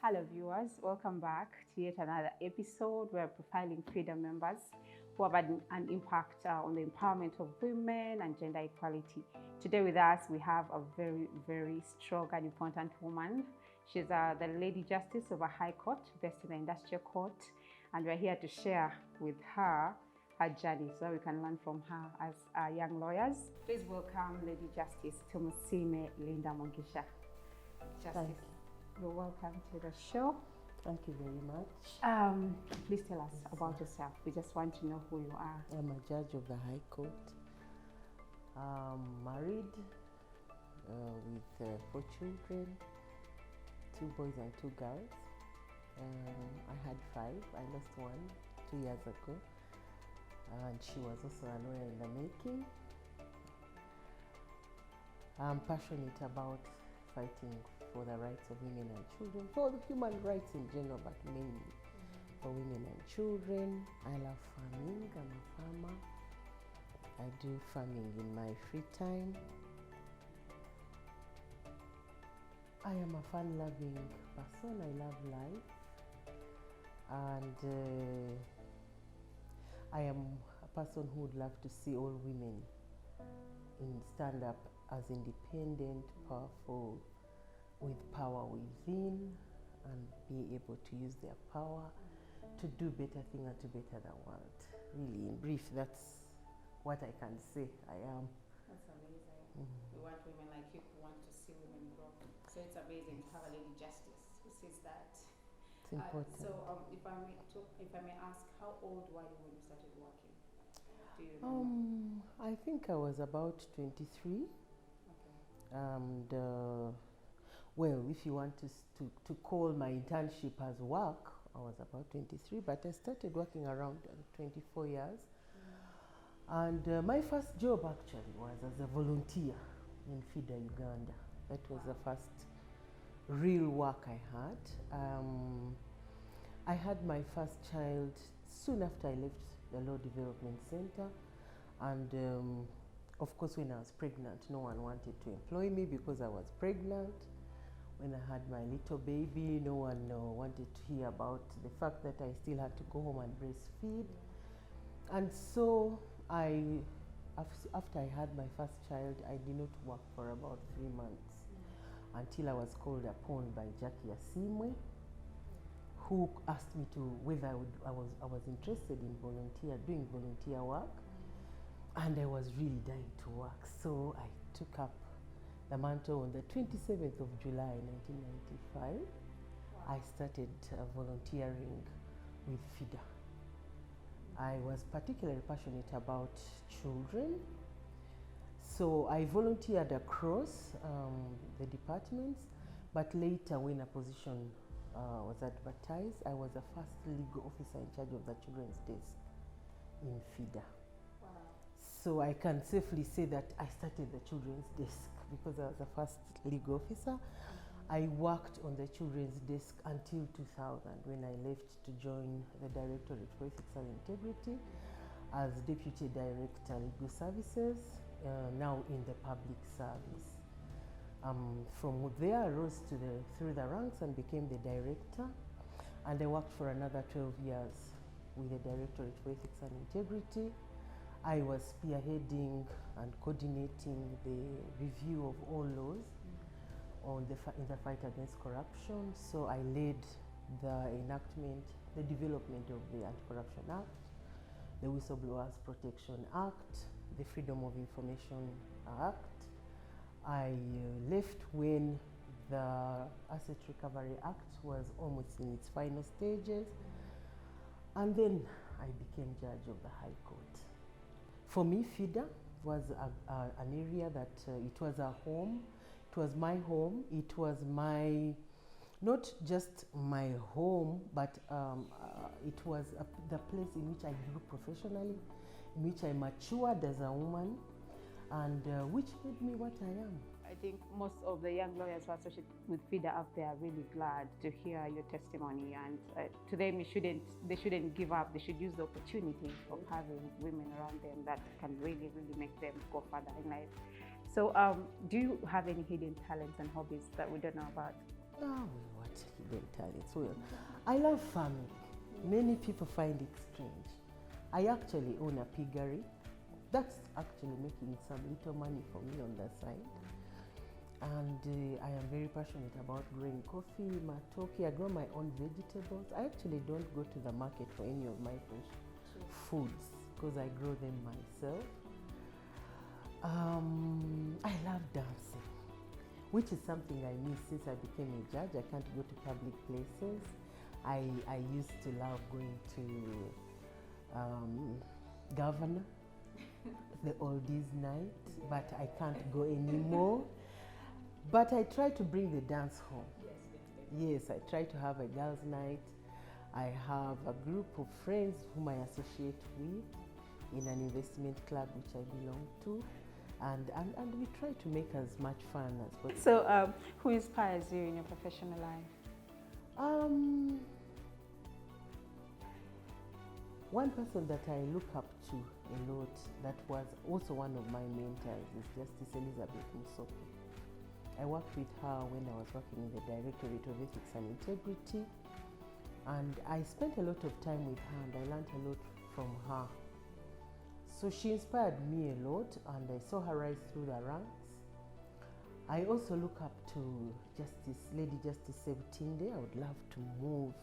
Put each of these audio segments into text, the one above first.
Hello viewers, welcome back to yet another episode. We're profiling FIDA members who have had an impact on the empowerment of women and gender equality. Today with us, we have a very strong and important woman. She's the Lady Justice of a High Court based in the Industrial Court, and we're here to share with her journey so we can learn from her as young lawyers. Please welcome Lady Justice Tumusime Linda Mugisha. Justice, you're welcome to the show. Thank you very much. Please tell us about yourself. We just want to know who you are. I'm a judge of the High Court. I'm married with 4 children, 2 boys and 2 girls. I had 5. I lost one 2 years ago. And she was also a lawyer in the making. I'm passionate about fighting for the rights of women and children, for the human rights in general, but mainly for women and children. I love farming. I'm a farmer. I do farming in my free time. I am a fun-loving person. I love life. And I am a person who would love to see all women stand up as independent, powerful, with power within, and be able to use their power to do better things and to better the world. Really, in brief, that's what I can say I am. That's amazing. We want women like you who want to see women grow. So it's amazing to have a Lady Justice who sees that. It's important. If I may ask, how old were you when you started working? Do you remember? I think I was about 23. Okay. And well, if you want to call my internship as work, I was about 23, but I started working around 24 years. And my first job actually was as a volunteer in FIDA, Uganda. That was the first real work I had. I had my first child soon after I left the Law Development Center. And of course, when I was pregnant, no one wanted to employ me because I was pregnant. When I had my little baby, no one wanted to hear about the fact that I still had to go home and breastfeed. And so after I had my first child, I did not work for about 3 months until I was called upon by Jackie Asimwe, who asked me whether I was interested in doing volunteer work. And I was really dying to work, so I took up the mantle on the 27th of July 1995. I started volunteering with FIDA. I was particularly passionate about children, so I volunteered across the departments, but later when a position was advertised, I was the first legal officer in charge of the children's desk in FIDA. So I can safely say that I started the children's desk because I was the first legal officer. I worked on the children's desk until 2000 when I left to join the Directorate for Ethics and Integrity as Deputy Director Legal Services, now in the public service. From there I rose through the ranks and became the director, and I worked for another 12 years with the Directorate for Ethics and Integrity. I was spearheading and coordinating the review of all laws in the fight against corruption. So I led the development of the Anti-Corruption Act, the Whistleblowers Protection Act, the Freedom of Information Act. I left when the Asset Recovery Act was almost in its final stages. And then I became judge of the High Court. For me, FIDA was an area that it was a home. It was my home. It was not just my home, but it was the place in which I grew professionally, in which I matured as a woman, and which made me what I am. I think most of the young lawyers who are associated with FIDA out there are really glad to hear your testimony, and to them they shouldn't give up. They should use the opportunity of having women around them that can really make them go further in life. So do you have any hidden talents and hobbies that we don't know about? Oh, what accidentally. So I love farming. Many people find it strange. I actually own a piggery. That's actually making some little money for me on the side. And I am very passionate about growing coffee, matoke. I grow my own vegetables. I actually don't go to the market for any of my fresh foods because I grow them myself. I love dancing, which is something I miss since I became a judge. I can't go to public places. I used to love going to Governor, the oldies night, but I can't go anymore. But I try to bring the dance home. Yes, I try to have a girls' night. I have a group of friends whom I associate with in an investment club which I belong to. And we try to make as much fun as possible. So who inspires you in your professional life? One person that I look up to a lot, that was also one of my mentors, is Justice Elizabeth Musoke. I worked with her when I was working in the Directorate of Ethics and Integrity, and I spent a lot of time with her and I learned a lot from her. So she inspired me a lot and I saw her rise through the ranks. I also look up to Lady Justice Sebutinde. I would love to move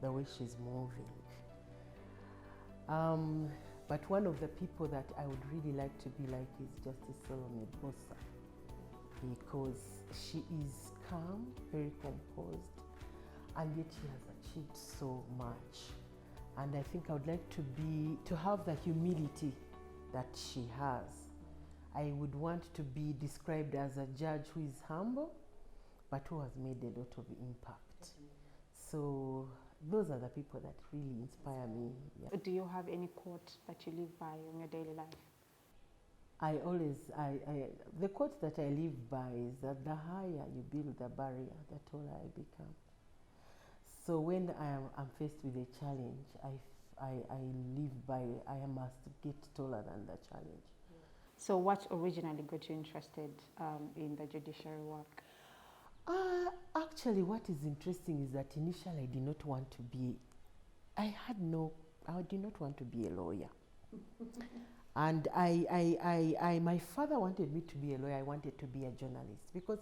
the way she's moving. But one of the people that I would really like to be like is Justice Salome Bosa, because she is calm, very composed, and yet she has achieved so much. And I think I would like to have the humility that she has. I would want to be described as a judge who is humble, but who has made a lot of impact. So those are the people that really inspire me. Yeah. Do you have any quote that you live by in your daily life? The quote that I live by is that the higher you build the barrier, the taller I become. So when I'm faced with a challenge, I live by, I must get taller than the challenge. So what originally got you interested in the judiciary work? Actually, what is interesting is that initially I did not want to be, I did not want to be a lawyer. And my father wanted me to be a lawyer. I wanted to be a journalist because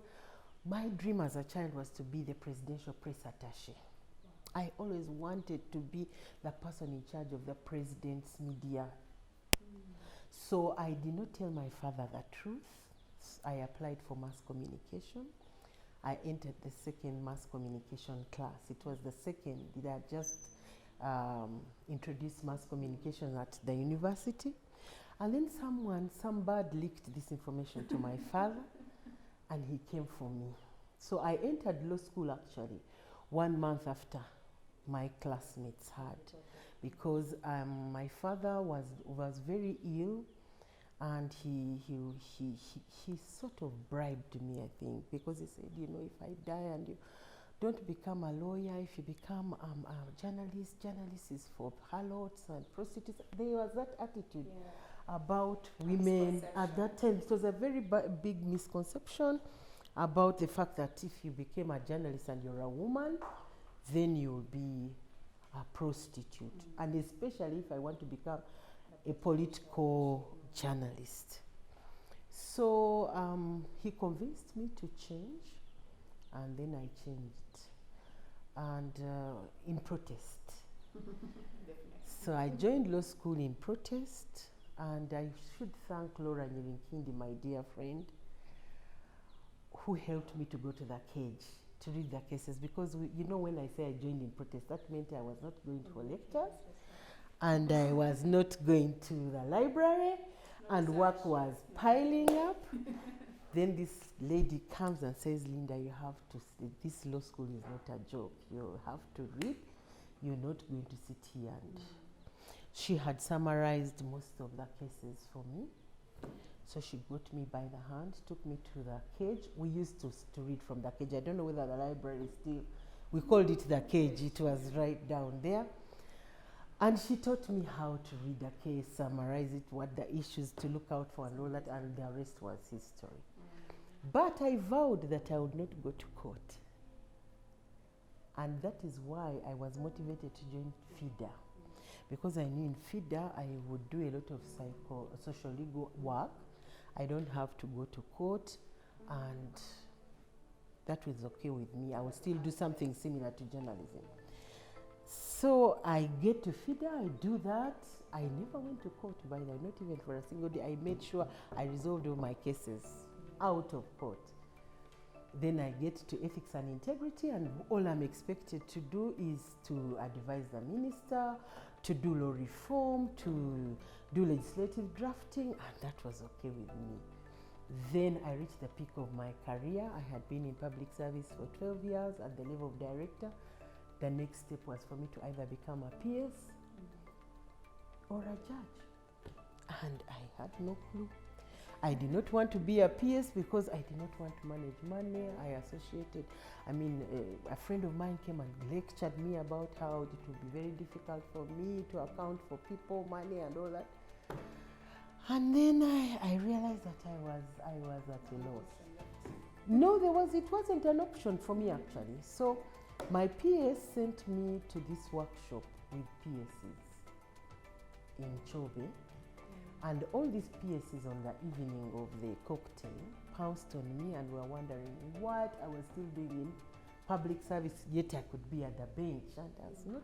my dream as a child was to be the presidential press attaché. I always wanted to be the person in charge of the president's media. So I did not tell my father the truth. I applied for mass communication. I entered the second mass communication class. It was the second. They had just introduced mass communication at the university. And then some bird leaked this information to my father, and he came for me. So I entered law school actually 1 month after my classmates had, because my father was very ill, and he sort of bribed me, I think, because he said, you know, if I die and you don't become a lawyer, if you become a journalist is for harlots and prostitutes. There was that attitude about women at that time. It was a very big misconception about the fact that if you became a journalist and you're a woman, then you'll be a prostitute. And especially if I want to become a political journalist. So he convinced me to change, and then I changed, and in protest. So I joined law school in protest, and I should thank Laura Nyirinkindi, my dear friend, who helped me to go to the cage to read the cases, because you know, when I say I joined in protest, that meant I was not going for lectures, and I was not going to the library, and work was piling up. Then this lady comes and says, Linda, you have to, this law school is not a joke. You have to read. You're not going to sit here. And she had summarized most of the cases for me. So she got me by the hand, took me to the cage. We used to read from the cage. I don't know whether the library is still, we called it the cage. It was right down there. And she taught me how to read a case, summarize it, what the issues to look out for and all that, and the rest was history. But I vowed that I would not go to court. And that is why I was motivated to join FIDA, because I knew in FIDA I would do a lot of social legal work. I don't have to go to court, and that was okay with me. I would still do something similar to journalism. So I get to FIDA, I do that. I never went to court, by the way, not even for a single day. I made sure I resolved all my cases out of court. Then I get to ethics and integrity, and all I'm expected to do is to advise the minister, to do law reform, to do legislative drafting, and that was okay with me. Then I reached the peak of my career. I had been in public service for 12 years at the level of director. The next step was for me to either become a PS or a judge. And I had no clue. I did not want to be a PS because I did not want to manage money. A friend of mine came and lectured me about how it would be very difficult for me to account for people, money and all that. And then I realized that I was at a loss. No, it wasn't an option for me actually. So my PS sent me to this workshop with PSs in Chobe. And all these PSs on the evening of the cocktail pounced on me and were wondering what I was still doing in public service, yet I could be at the bench. And I was not,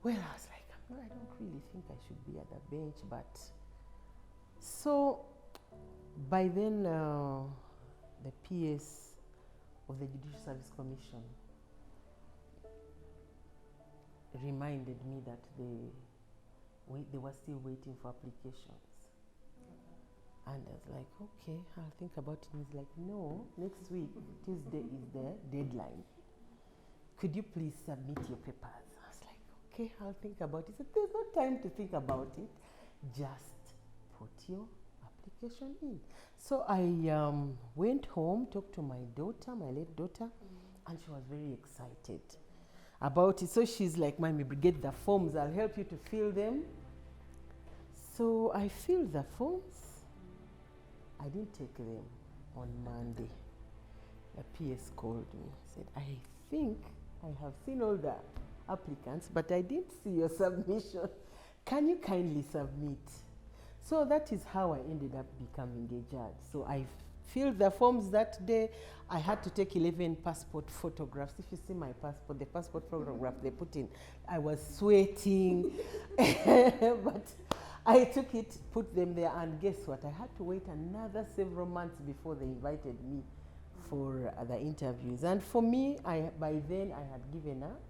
well, I was like, no, I don't really think I should be at the bench. But so by then, the PS of the Judicial Service Commission reminded me that they were still waiting for applications. And I was like, okay, I'll think about it. And he's like, no, next week, Tuesday is the deadline. Could you please submit your papers? I was like, okay, I'll think about it. He said, there's no time to think about it. Just put your application in. So I went home, talked to my daughter, my late daughter, and she was very excited about it. So she's like, Mommy, get the forms, I'll help you to fill them. So I filled the forms. I didn't take them on Monday. The PS called me, said, I think I have seen all the applicants, but I didn't see your submission. Can you kindly submit? So that is how I ended up becoming a judge. So I filled the forms that day. I had to take 11 passport photographs. If you see my passport, the passport photograph they put in, I was sweating, but I took it, put them there, and guess what? I had to wait another several months before they invited me for the interviews. And for me, by then I had given up.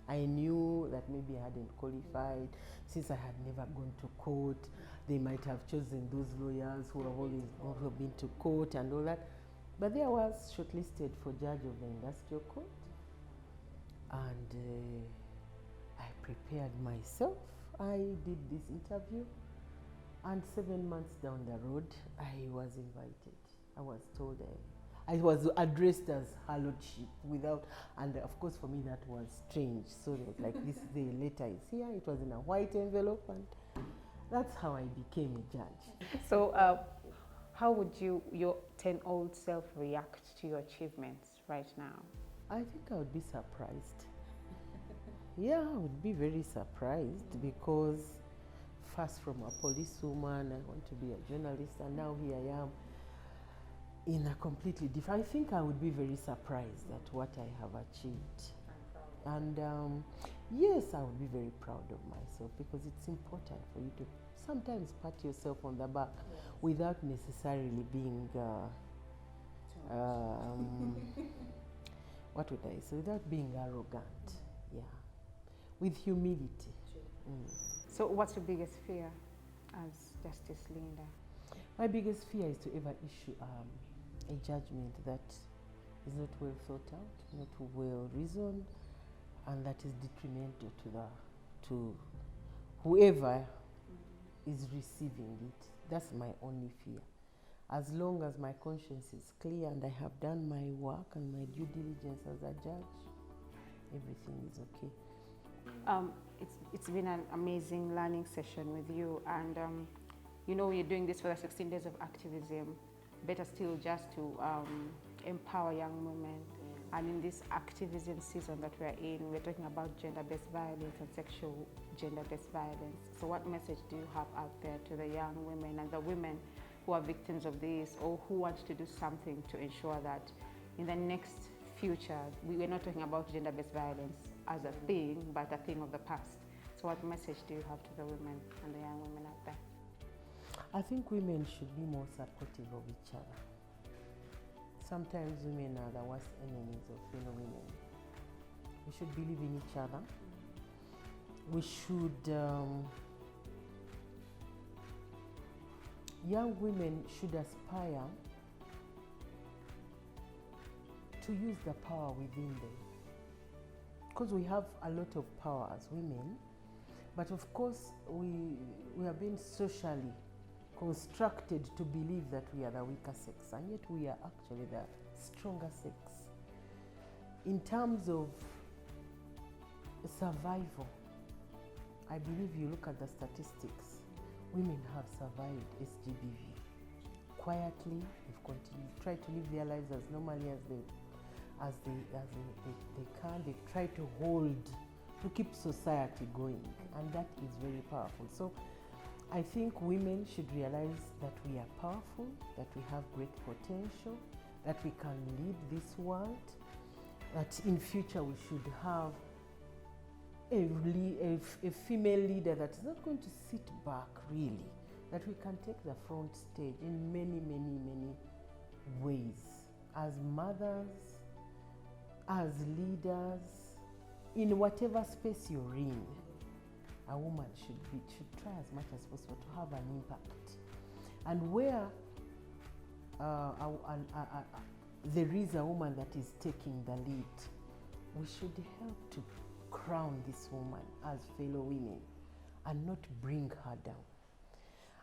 I knew that maybe I hadn't qualified since I had never gone to court. They might have chosen those lawyers who have always also been to court and all that. But there I was shortlisted for judge of the industrial court. And I prepared myself. I did this interview. And 7 months down the road, I was invited. I was told, I was addressed as her lordship without, and of course for me that was strange. So it was like, this the letter is here. It was in a white envelope, and that's how I became a judge. So how would your 10-year-old self react to your achievements right now? I think I would be surprised. Yeah, I would be very surprised because first from a policewoman, I want to be a journalist, and now here I am in a completely different. I think I would be very surprised at what I have achieved. And yes, I would be very proud of myself because it's important for you to sometimes pat yourself on the back without necessarily being, what would I say, without being arrogant, yeah, with humility. So what's your biggest fear as Justice Linda? My biggest fear is to ever issue a judgment that is not well thought out, not well reasoned, and that is detrimental to whoever is receiving it. That's my only fear. As long as my conscience is clear and I have done my work and my due diligence as a judge, everything is okay. It's been an amazing learning session with you, and you're doing this for the 16 days of activism. Better still just to empower young women And in this activism season that we're in, we're talking about gender-based violence and sexual gender-based violence. So what message do you have out there to the young women and the women who are victims of this, or who want to do something to ensure that in the next future, we're not talking about gender-based violence as a thing, but a thing of the past? So what message do you have to the women and the young women out there? I think women should be more supportive of each other. Sometimes women are the worst enemies of fellow women. We should believe in each other. We should, young women should aspire to use the power within them. Because we have a lot of power as women, but of course we are being socially constructed to believe that we are the weaker sex, and yet we are actually the stronger sex. In terms of survival, I believe you look at the statistics, women have survived SGBV. Quietly, they've continued, tried to live their lives as normally as they can. They've tried to hold, to keep society going, and that is very powerful. So I think women should realize that we are powerful, that we have great potential, that we can lead this world, that in future we should have a female leader that is not going to sit back, really, that we can take the front stage in many, many, many ways, as mothers, as leaders, in whatever space you're in. A woman should try as much as possible to have an impact. And where there is a woman that is taking the lead, we should help to crown this woman as fellow women and not bring her down.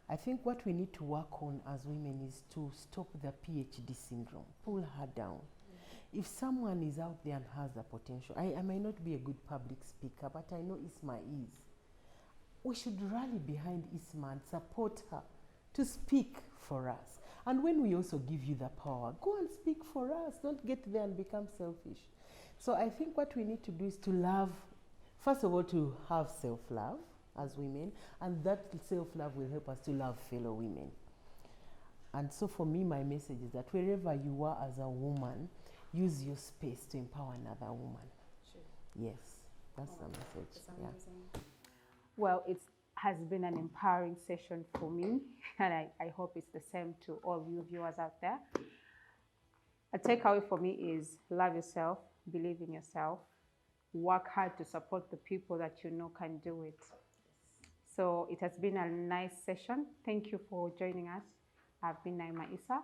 I think what we need to work on as women is to stop the PhD syndrome, pull her down. If someone is out there and has the potential, I may not be a good public speaker, but I know Isma is. We should rally behind Isma and support her to speak for us. And when we also give you the power, go and speak for us. Don't get there and become selfish. So I think what we need to do is to love, first of all, to have self-love as women, and that self-love will help us to love fellow women. And so for me, my message is that wherever you are as a woman, use your space to empower another woman. Sure. Yes, that's the message. That's amazing. Yeah. Well, it has been an empowering session for me, and I hope it's the same to all you viewers out there. A takeaway for me is love yourself, believe in yourself, work hard to support the people that you know can do it. So it has been a nice session. Thank you for joining us. I've been Naima Issa.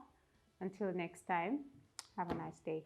Until next time, have a nice day.